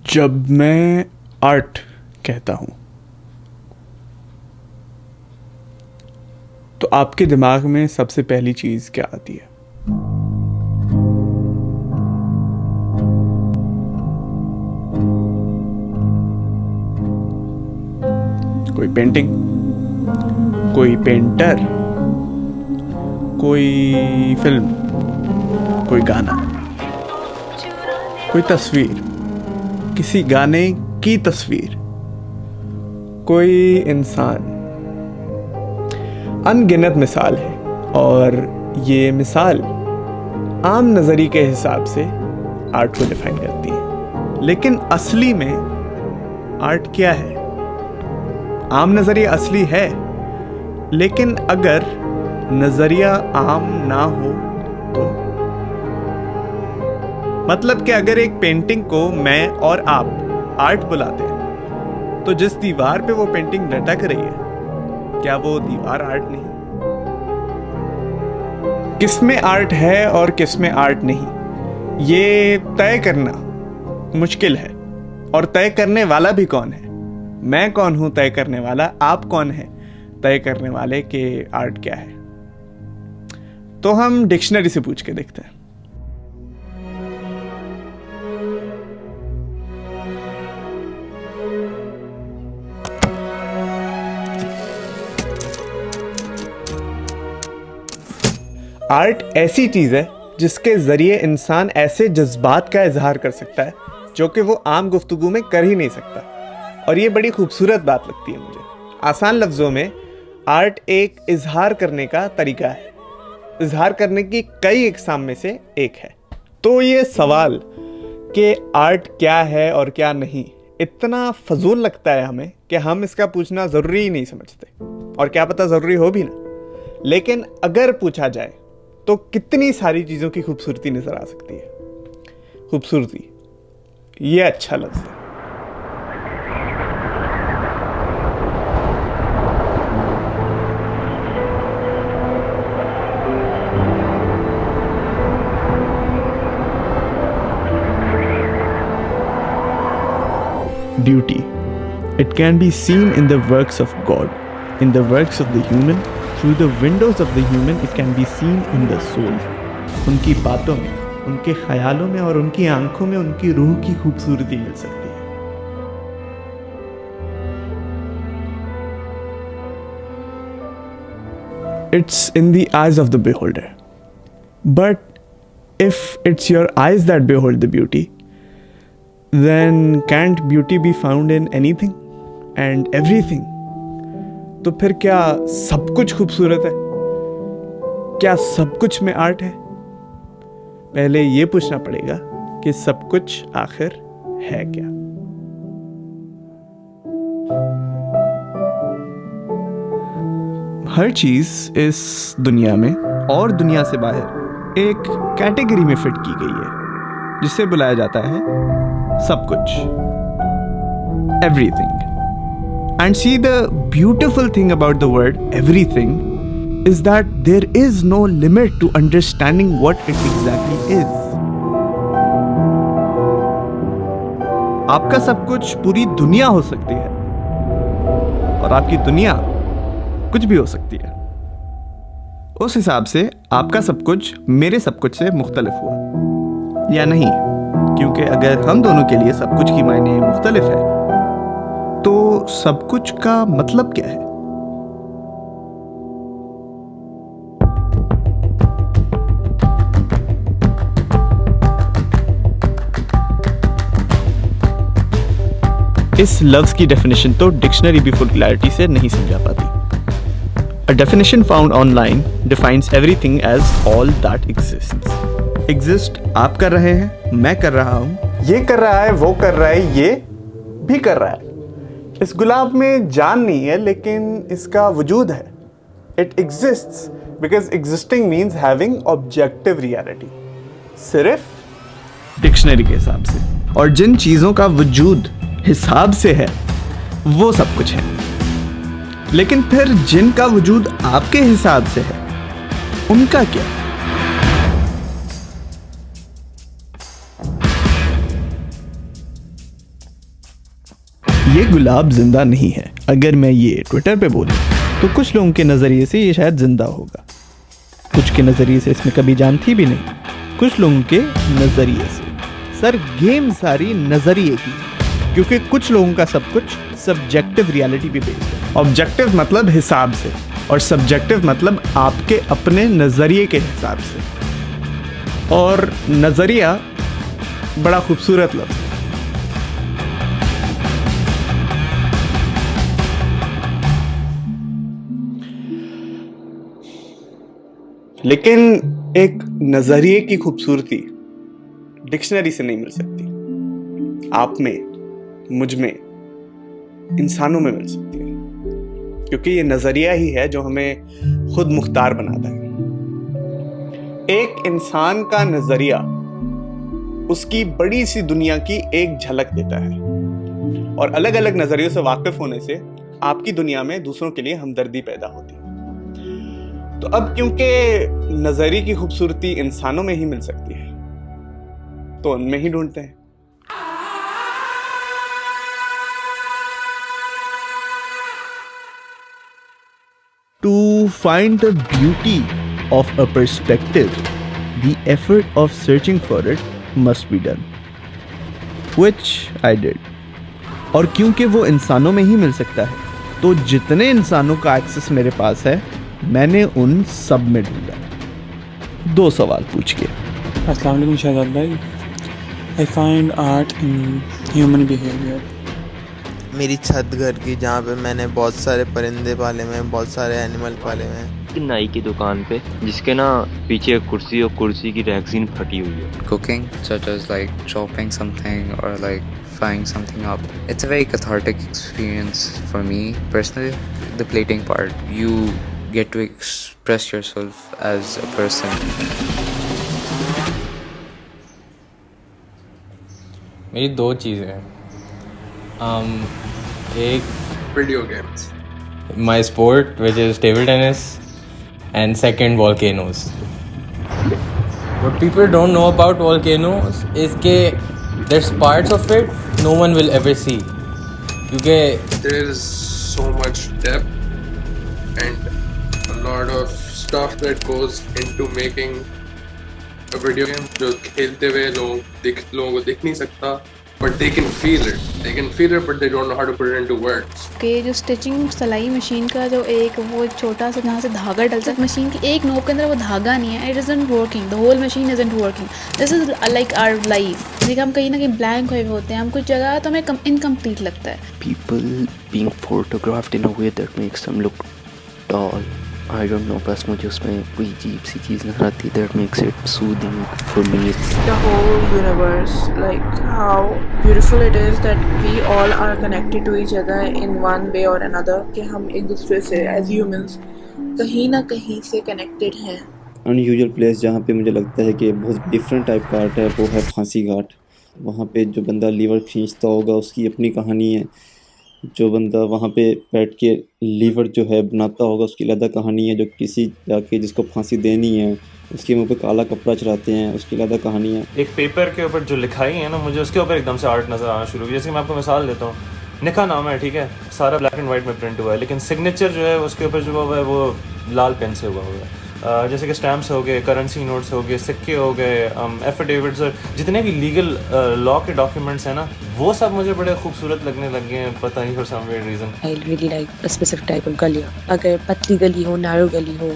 जब मैं आर्ट कहता हूँ तो आपके दिमाग में सबसे पहली चीज क्या आती है? कोई पेंटिंग, कोई पेंटर, कोई फिल्म, कोई गाना, कोई तस्वीर, किसी गाने की तस्वीर, कोई इंसान। अनगिनत मिसाल है और ये मिसाल आम नज़रिए के हिसाब से आर्ट को डिफाइन करती है। लेकिन असली में आर्ट क्या है? आम नज़रिया असली है, लेकिन अगर नज़रिया आम ना हो तो मतलब कि अगर एक पेंटिंग को मैं और आप आर्ट बुलाते हैं तो जिस दीवार पे वो पेंटिंग लटक रही है, क्या वो दीवार आर्ट नहीं? किसमें आर्ट है और किसमें आर्ट नहीं, ये तय करना मुश्किल है। और तय करने वाला भी कौन है? मैं कौन हूं तय करने वाला? आप कौन है तय करने वाले कि आर्ट क्या है? तो हम डिक्शनरी से पूछ के देखते हैं। आर्ट ऐसी चीज है जिसके जरिए इंसान ऐसे जज्बात का इजहार कर सकता है जो कि वो आम गुफ्तगू में कर ही नहीं सकता। और ये बड़ी खूबसूरत बात लगती है मुझे। आसान लफ्जों में आर्ट एक इजहार करने का तरीका है, इजहार करने की कई इकसाम में से एक है। तो ये सवाल कि आर्ट क्या है और क्या नहीं इतना फजूल लगता है हमें कि हम इसका पूछना ज़रूरी ही नहीं समझते, और क्या पता ज़रूरी हो भी ना। लेकिन अगर पूछा जाए तो कितनी सारी चीज़ों की खूबसूरती नज़र आ सकती है। खूबसूरती, ये अच्छा लफ्ज़ है। Beauty. It can be seen in the works of God, in the works of the human, through the windows of the human. It can be seen in the soul. उनकी बातों में, उनके ख्यालों में और उनकी आंखों में उनकी रूह की खूबसूरती मिल सकती है। It's in the eyes of the beholder. But if it's your eyes that behold the beauty, then can't beauty be found in anything and everything? तो फिर क्या सब कुछ खूबसूरत है? क्या सब कुछ में आर्ट है? पहले ये पूछना पड़ेगा कि सब कुछ आखिर है क्या? हर चीज इस दुनिया में और दुनिया से बाहर एक कैटेगरी में फिट की गई है जिसे बुलाया जाता है सब कुछ, everything. And see, the beautiful thing about the word everything is that there is no limit to understanding what it exactly is. आपका सब कुछ पूरी दुनिया हो सकती है और आपकी दुनिया कुछ भी हो सकती है। उस हिसाब से आपका सब कुछ मेरे सब कुछ से मुख्तलिफ हुआ या नहीं? क्योंकि अगर हम दोनों के लिए सब कुछ की मायने मुख्तलिफ है तो सब कुछ का मतलब क्या है? इस लफ्ज की डेफिनेशन तो डिक्शनरी भी फुल क्लैरिटी से नहीं समझा पाती। A definition found online defines everything as all that exists. Exist आप कर रहे हैं, मैं कर रहा हूँ, ये कर रहा है, वो कर रहा है, ये भी कर रहा है। इस गुलाब में जान नहीं है लेकिन इसका वजूद है। It exists because existing means having objective reality. सिर्फ डिक्शनरी के हिसाब से। और जिन चीज़ों का वजूद हिसाब से है वो सब कुछ है। लेकिन फिर जिनका वजूद आपके हिसाब से है उनका क्या? ये गुलाब जिंदा नहीं है। अगर मैं ये ट्विटर पे बोलूँ तो कुछ लोगों के नज़रिए से ये शायद जिंदा होगा, कुछ के नज़रिए से इसमें कभी जान थी भी नहीं, कुछ लोगों के नज़रिए से। सर गेम सारी नज़रिए की, क्योंकि कुछ लोगों का सब कुछ सब्जेक्टिव रियलिटी पे बेस्ड है। ऑब्जेक्टिव मतलब हिसाब से, और सब्जेक्टिव मतलब आपके अपने नज़रिए के हिसाब से। और नज़रिया बड़ा खूबसूरत लफ्ज़ है। लेकिन एक नज़रिए की खूबसूरती डिक्शनरी से नहीं मिल सकती। आप में, मुझ में, इंसानों में मिल सकती है, क्योंकि ये नज़रिया ही है जो हमें खुद मुख्तार बनाता है। एक इंसान का नज़रिया उसकी बड़ी सी दुनिया की एक झलक देता है, और अलग अलग नज़रियों से वाकिफ होने से आपकी दुनिया में दूसरों के लिए हमदर्दी पैदा होती है। तो अब क्योंकि नज़रिए की खूबसूरती इंसानों में ही मिल सकती है, तो उनमें ही ढूंढते हैं। To find the beauty of a perspective, the effort of searching for it must be done, which I did. और क्योंकि वो इंसानों में ही मिल सकता है, तो जितने इंसानों का एक्सेस मेरे पास है, मैंने उन सब में ढूंढा। 2 सवाल पूछ के। अस्सलाम वालेकुम शहजाद भाई। I find art in human behaviour. मेरी छत घर की, जहाँ पे मैंने बहुत सारे परिंदे पाले हुए हैं, बहुत सारे एनिमल पाले हुए हैं। नाई की दुकान पे जिसके ना पीछे एक कुर्सी और कुर्सी की रैगजीन फटी हुई है। Cooking, such as like chopping something or like frying something up. It's a very cathartic experience for me personally. The plating part, you get to express yourself as a person. मेरी 2 चीज़ें हैं। एक video games, my sport which is table tennis, and second volcanoes. What people don't know about volcanoes is that there's parts of it no one will ever see, क्योंकि there is so much depth and a lot of stuff that goes into making a video game जो खेलते हुए लोगों को दिख नहीं सकता, but they can feel it but they don't know how to put it into words. कि जो स्टिचिंग सिलाई मशीन का जो एक वो छोटा सा जहाँ से धागा डलता है, मशीन की एक नोक के अंदर वो धागा नहीं है, it isn't working, the whole machine isn't working. This is like our life. देखिए हम कहीं ना कहीं ब्लैंक हुए होते हैं, हम कुछ जगह तो हमें इनकम्प्लीट लगता है। People being photographed in a way that makes them look tall. I don't know, बस मुझे उसमें कोई अजीब सी चीज़ नजर आती है that makes it soothing for me. The whole universe, like how beautiful it is that we all are connected to each other in one way or another, कि हम एक दूसरे से as humans कहीं ना कहीं से connected हैं। अनयूजुअल प्लेस जहाँ पे मुझे लगता है कि बहुत डिफरेंट टाइप का आर्ट है, वो है फांसी घाट। वहाँ पे जो बंदा लीवर खींचता होगा उसकी अपनी कहानी है, जो बंदा वहाँ पे बैठ के लीवर जो है बनाता होगा उसकी अलग कहानी है, जो किसी जाके जिसको फांसी देनी है उसके मुंह पे काला कपड़ा चढ़ाते हैं उसकी अलग कहानी है। एक पेपर के ऊपर जो लिखाई है ना, मुझे उसके ऊपर एकदम से आर्ट नज़र आना शुरू हुई। जैसे मैं आपको मिसाल देता हूँ, निका नाम है, ठीक है, सारा ब्लैक एंड वाइट में प्रिंट हुआ है, लेकिन सिग्नेचर जो है उसके ऊपर जो हुआ है वो लाल पेन से हुआ है। जैसे कि स्टैम्प्स हो गए, करेंसी नोट्स हो गए, सिक्के हो गए, एफिडेविट्स और जितने भी लीगल लॉ के डॉक्यूमेंट्स हैं ना, वो सब मुझे बड़े खूबसूरत लगने लग गए हैं, पता नहीं for some weird reason. I really like a specific type of गलियाँ। अगर पतली गली हो, नैरो गली हो,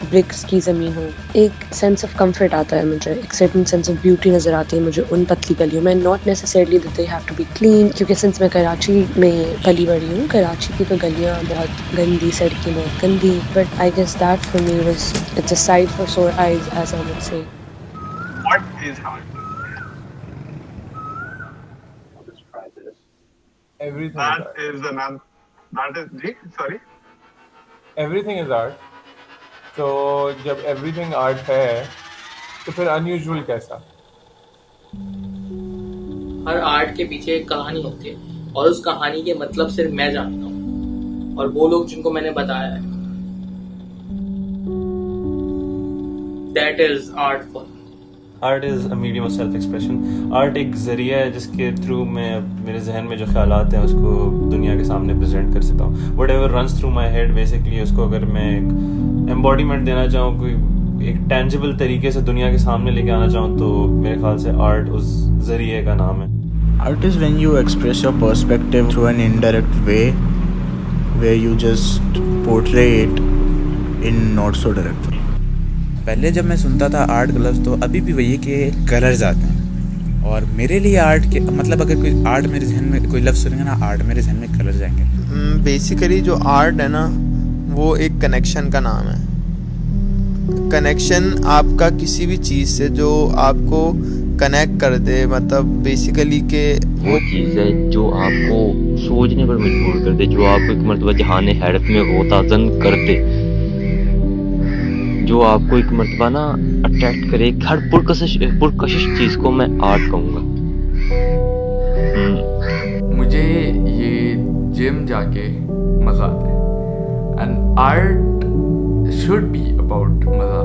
ब्रिक्स की ज़मीन हो, एक सेंस ऑफ कंफर्ट आता है मुझे, एक सर्टेन सेंस ऑफ ब्यूटी नज़र आती है मुझे उन पतली गलियों में। Not necessarily that they have to be clean, क्योंकि सिंस मैं कराची में पली बड़ी हूँ, कराची की तो गलियाँ बहुत गंदी, सड़कें बहुत गंदी, but I guess that for me was it's a sight for sore eyes, as I would say. What is art? Everything that is an that is जी sorry. Everything is art. तो जब everything art है तो फिर unusual कैसा? हर art के पीछे एक कहानी होती है और उस कहानी के मतलब सिर्फ मैं जानता हूँ और वो लोग जिनको मैंने बताया है। That is art for me. Art is a medium of self expression. Art एक ज़रिया है जिसके थ्रू मैं मेरे जहन में जो ख्यालात हैं उसको दुनिया के सामने प्रेजेंट कर सकता हूँ. What ever runs through my head basically उसको अगर मैं एक एम्बॉडीमेंट देना चाहूँ, कोई एक टेंजिबल तरीके से दुनिया के सामने लेके आना चाहूँ, तो मेरे ख्याल से आर्ट उस ज़रिए का नाम है. Art is when you express your perspective through an indirect way, where you just portray it in not so direct way. पहले जब मैं सुनता था आर्ट ग्लव्स, तो अभी भी वही है कि कलर्स आते हैं. और मेरे लिए आर्ट के मतलब अगर कोई आर्ट मेरे जहन में कोई लफ्ज़ सुनेंगे ना आर्ट, मेरे जहन में कलर जाएंगे. बेसिकली जो आर्ट है ना वो एक कनेक्शन का नाम है. कनेक्शन आपका किसी भी चीज़ से जो आपको कनेक्ट कर दे, मतलब बेसिकली के वो चीज़ है जो आपको सोचने पर मजबूर कर दे, जो आपको एक मरतबा जहान हैरत में गोताज़न कर दे, जो आपको एक मरतबा ना अट्रैक्ट करे. हर पुरकशिश चीज़ को मैं आर्ट कहूँगा. मुझे ये जिम जाके मज़ा आता है. And art should be about मज़ा.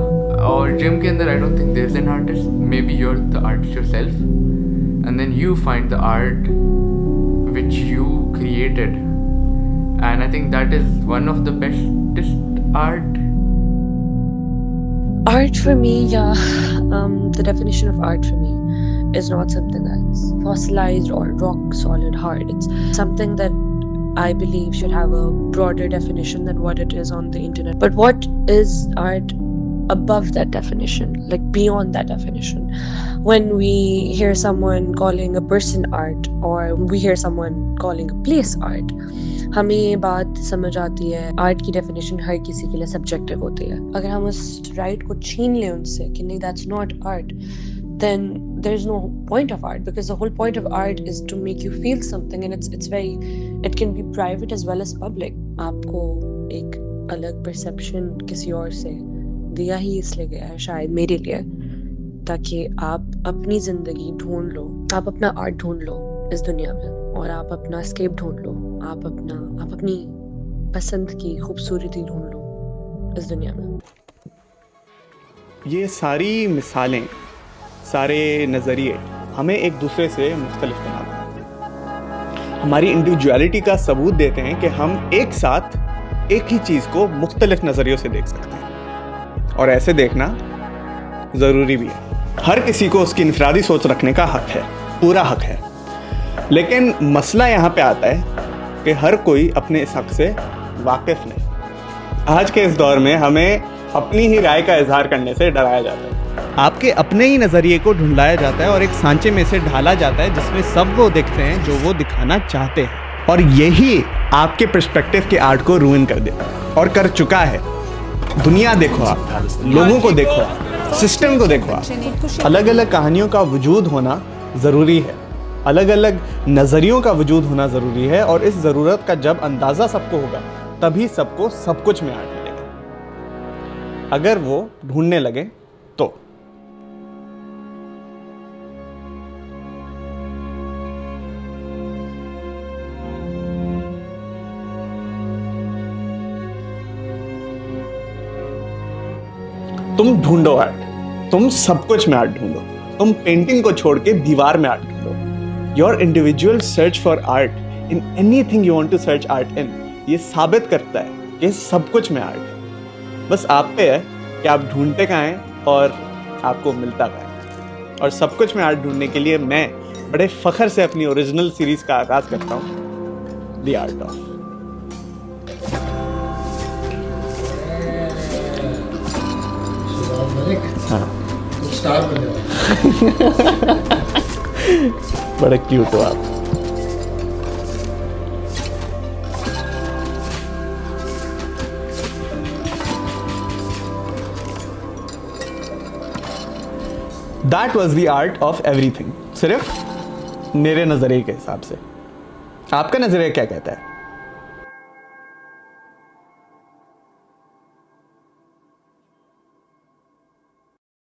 और जिम के अंदर I don't think there is an artist, maybe your the artist yourself, and then you find the art which you created. And I think that is one of the bestest art. Art for me, the definition of art for me is not something that's fossilized or rock solid hard. It's something that I believe should have a broader definition than what it is on the internet. But what is art above that definition, like beyond that definition? When we hear someone calling a person art, or we hear someone calling a place art, हमें ये बात समझ आती है art की definition हर किसी के लिए सब्जेक्टिव होती है. अगर हम उस राइट को छीन लें उनसे कि नहीं that's not art, then there is no point of art, because the whole point of art is to make you feel something, and it can be private as well as public. आपको एक अलग perception किसी और से दिया ही इसलिए गया है शायद मेरे लिए, ताकि आप अपनी जिंदगी ढूंढ लो, आप अपना आर्ट ढूंढ लो इस दुनिया में, और आप अपना एस्केप ढूंढ लो, आप अपनी पसंद की खूबसूरती ढूंढ लो इस दुनिया में. ये सारी मिसालें, सारे नज़रिए हमें एक दूसरे से मुख्तलिफ बनाते हैं. हमारी इंडिविजुअलिटी का सबूत देते हैं कि हम एक साथ एक ही चीज़ को मुख्तलिफ नज़रियों से देख सकते हैं, और ऐसे देखना ज़रूरी भी है. हर किसी को उसकी इनफरादी सोच रखने का हक है, पूरा हक है. लेकिन मसला यहाँ पे आता है कि हर कोई अपने इस हक से वाकिफ़ नहीं. आज के इस दौर में हमें अपनी ही राय का इजहार करने से डराया जाता है. आपके अपने ही नज़रिए को ढूंढाया जाता है और एक सांचे में से ढाला जाता है जिसमें सब वो देखते हैं जो वो दिखाना चाहते हैं, और यही आपके पर्सपेक्टिव के आर्ट को रूइन कर देता है और कर चुका है. दुनिया देखो आप, लोगों को देखो आप, सिस्टम को देखो आप. अलग अलग कहानियों का वजूद होना ज़रूरी है, अलग अलग नज़रियों का वजूद होना ज़रूरी है, और इस ज़रूरत का जब अंदाज़ा सबको होगा तभी सबको सब कुछ में आर्ट मिलेगा. अगर वो ढूंढने लगे तो. तुम ढूंढो आर्ट, तुम सब कुछ में आर्ट ढूंढो. तुम पेंटिंग को छोड़ के दीवार में आर्ट ढूंढो. Your individual search for art in anything you want to search art in, ये साबित करता है कि सब कुछ में आर्ट है. बस आप पे है कि आप ढूंढते कहाँ हैं और आपको मिलता कहाँ है. और सब कुछ में आर्ट ढूंढने के लिए मैं बड़े फ़ख्र से अपनी ओरिजिनल सीरीज़ का आगाज़ करता हूँ, द आर्ट ऑफ. बड़ा क्यूट हो आप. That was the art of everything, सिर्फ मेरे नज़रिए के हिसाब से. आपका नज़रिया क्या कहता है?